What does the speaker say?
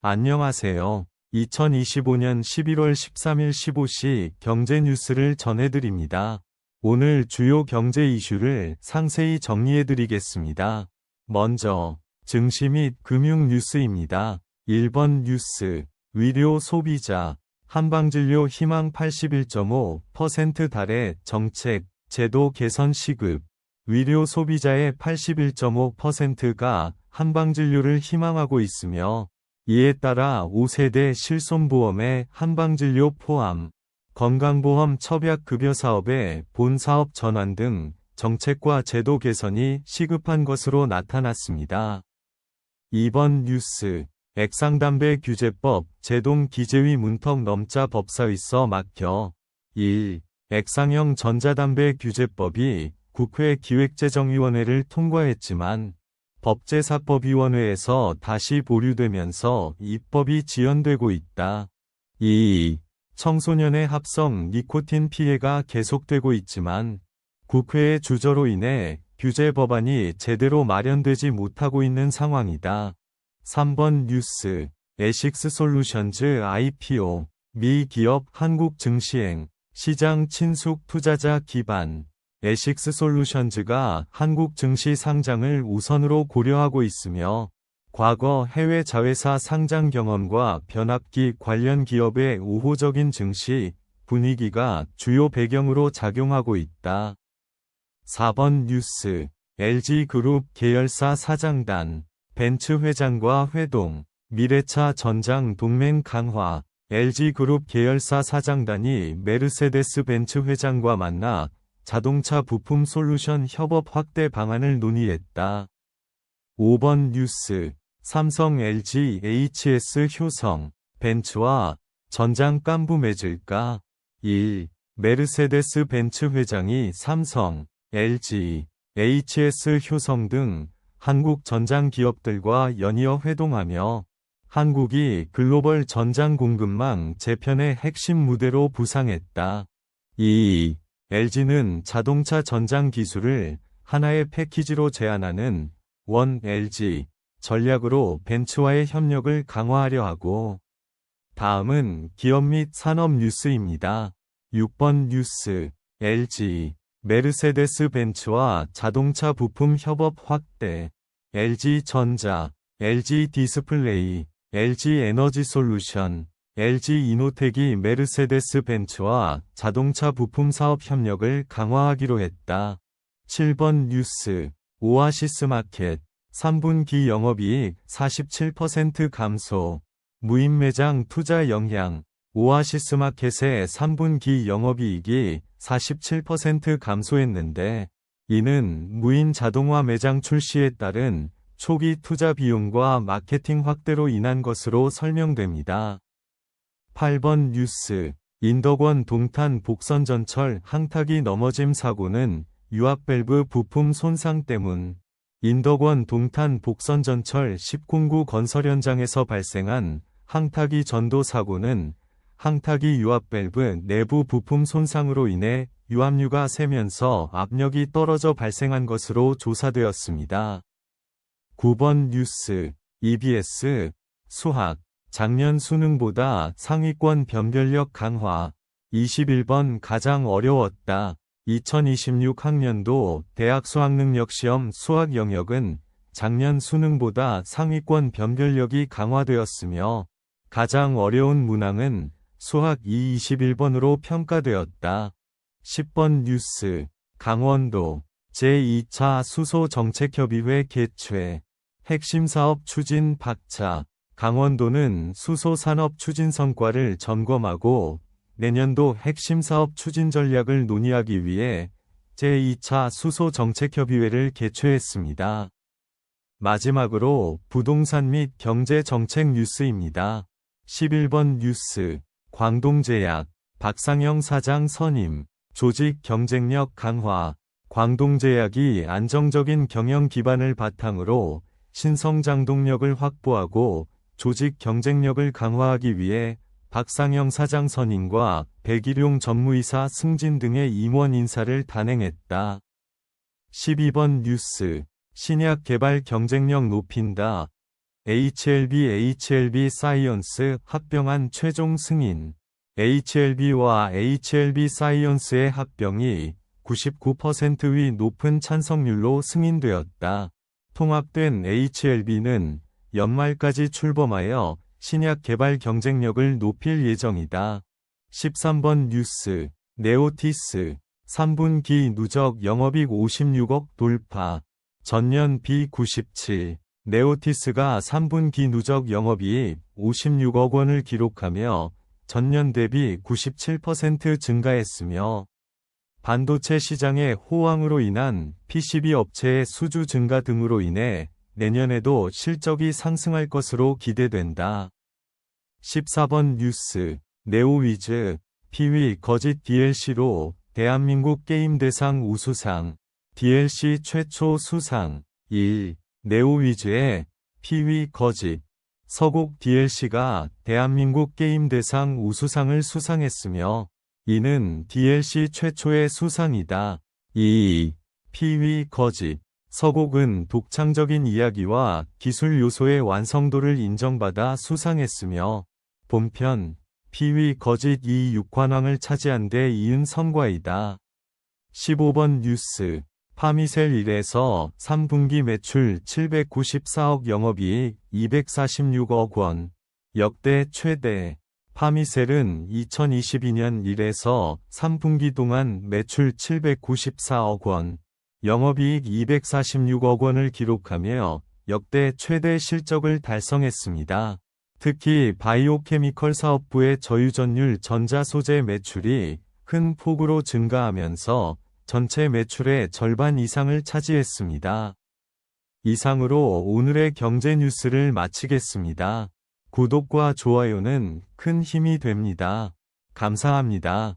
안녕하세요. 2025년 11월 13일 15시 경제 뉴스를 전해드립니다. 오늘 주요 경제 이슈를 상세히 정리해드리겠습니다. 먼저 증시 및 금융 뉴스입니다. 1번 뉴스, 의료 소비자, 한방진료 희망 81.5% 달해 정책, 제도 개선 시급. 의료 소비자의 81.5%가 한방진료를 희망하고 있으며 이에 따라 5세대 실손보험의 한방진료 포함, 건강보험 첩약급여 사업의 본사업 전환 등 정책과 제도 개선이 시급한 것으로 나타났습니다. 2번 뉴스, 액상담배 규제법 제동 기재위 문턱 넘자 법사위서 막혀. 1. 액상형 전자담배 규제법이 국회 기획재정위원회를 통과했지만 법제사법위원회에서 다시 보류되면서 입법이 지연되고 있다. 2. 청소년의 합성 니코틴 피해가 계속되고 있지만 국회의 주저로 인해 규제 법안이 제대로 마련되지 못하고 있는 상황이다. 3번 뉴스, 에식스솔루션즈 IPO, 미 기업 한국 증시행, 시장 친숙 투자자 기반. 에식스솔루션즈가 한국 증시 상장을 우선으로 고려하고 있으며 과거 해외 자회사 상장 경험과 변압기 관련 기업의 우호적인 증시 분위기가 주요 배경으로 작용하고 있다. 4번 뉴스, LG그룹 계열사 사장단, 벤츠 회장과 회동, 미래차 전장 동맹 강화. LG그룹 계열사 사장단이 메르세데스 벤츠 회장과 만나 자동차 부품 솔루션 협업 확대 방안을 논의했다. 5번 뉴스, 삼성 LG HS 효성, 벤츠와 전장 깐부 맺을까? 1. 메르세데스 벤츠 회장이 삼성, LG, HS 효성 등 한국 전장 기업들과 연이어 회동하며 한국이 글로벌 전장 공급망 재편의 핵심 무대로 부상했다. 2. LG는 자동차 전장 기술을 하나의 패키지로 제안하는 원 LG 전략으로 벤츠와의 협력을 강화하려 하고. 다음은 기업 및 산업 뉴스입니다. 6번 뉴스, LG, 메르세데스 벤츠와 자동차 부품 협업 확대. LG전자, LG디스플레이, LG에너지솔루션, LG이노텍이 메르세데스 벤츠와 자동차 부품 사업 협력을 강화하기로 했다. 7번 뉴스, 오아시스마켓, 3분기 영업이익 47% 감소, 무인 매장 투자 영향. 오아시스마켓의 3분기 영업이익이 47% 감소했는데 이는 무인 자동화 매장 출시에 따른 초기 투자 비용과 마케팅 확대로 인한 것으로 설명됩니다. 8번 뉴스, 인덕원 동탄 복선전철 항탁이 넘어짐 사고는 유압밸브 부품 손상 때문. 인덕원 동탄 복선전철 10공구 건설 현장에서 발생한 항탁이 전도 사고는 항탁이 유압밸브 내부 부품 손상으로 인해 유압류가 새면서 압력이 떨어져 발생한 것으로 조사되었습니다. 9번 뉴스, EBS, 수학, 작년 수능보다 상위권 변별력 강화. 21번 가장 어려웠다. 2026학년도 대학 수학능력시험 수학 영역은 작년 수능보다 상위권 변별력이 강화되었으며 가장 어려운 문항은 수학 221번으로 평가되었다. 10번 뉴스, 강원도 제2차 수소정책협의회 개최, 핵심 사업 추진 박차. 강원도는 수소 산업 추진 성과를 점검하고 내년도 핵심 사업 추진 전략을 논의하기 위해 제2차 수소정책협의회를 개최했습니다. 마지막으로 부동산 및 경제정책 뉴스입니다. 11번 뉴스, 광동제약, 박상영 사장 선임, 조직 경쟁력 강화. 광동제약이 안정적인 경영 기반을 바탕으로 신성장 동력을 확보하고 조직 경쟁력을 강화하기 위해 박상영 사장 선임과 백일용 전무이사 승진 등의 임원 인사를 단행했다. 12번 뉴스, 신약 개발 경쟁력 높인다. HLB 사이언스 합병안 최종 승인. HLB와 HLB 사이언스의 합병이 99%의 높은 찬성률로 승인되었다. 통합된 HLB는 연말까지 출범하여 신약 개발 경쟁력을 높일 예정이다. 13번 뉴스. 네오티스 3분기 누적 영업이익 56억 돌파. 전년 B97. 네오티스가 3분기 누적 영업이익 56억 원을 기록하며 전년 대비 97% 증가했으며 반도체 시장의 호황으로 인한 PCB 업체의 수주 증가 등으로 인해 내년에도 실적이 상승할 것으로 기대된다. 14번 뉴스. 네오위즈 피위 거짓 DLC로 대한민국 게임대상 우수상. DLC 최초 수상. 1. 네오위즈의 피위 거짓 서곡 DLC가 대한민국 게임대상 우수상을 수상했으며 이는 DLC 최초의 수상이다. 2. 피위 거짓 서곡은 독창적인 이야기와 기술 요소의 완성도를 인정받아 수상했으며 본편 피위 거짓 6관왕을 차지한 데 이은 성과이다. 15번 뉴스. 파미셀 1에서 3분기 매출 794억 영업이익 246억 원. 역대 최대. 파미셀은 2022년 1에서 3분기 동안 매출 794억 원, 영업이익 246억 원을 기록하며 역대 최대 실적을 달성했습니다. 특히 바이오케미컬 사업부의 저유전율 전자소재 매출이 큰 폭으로 증가하면서 전체 매출의 절반 이상을 차지했습니다. 이상으로 오늘의 경제 뉴스를 마치겠습니다. 구독과 좋아요는 큰 힘이 됩니다. 감사합니다.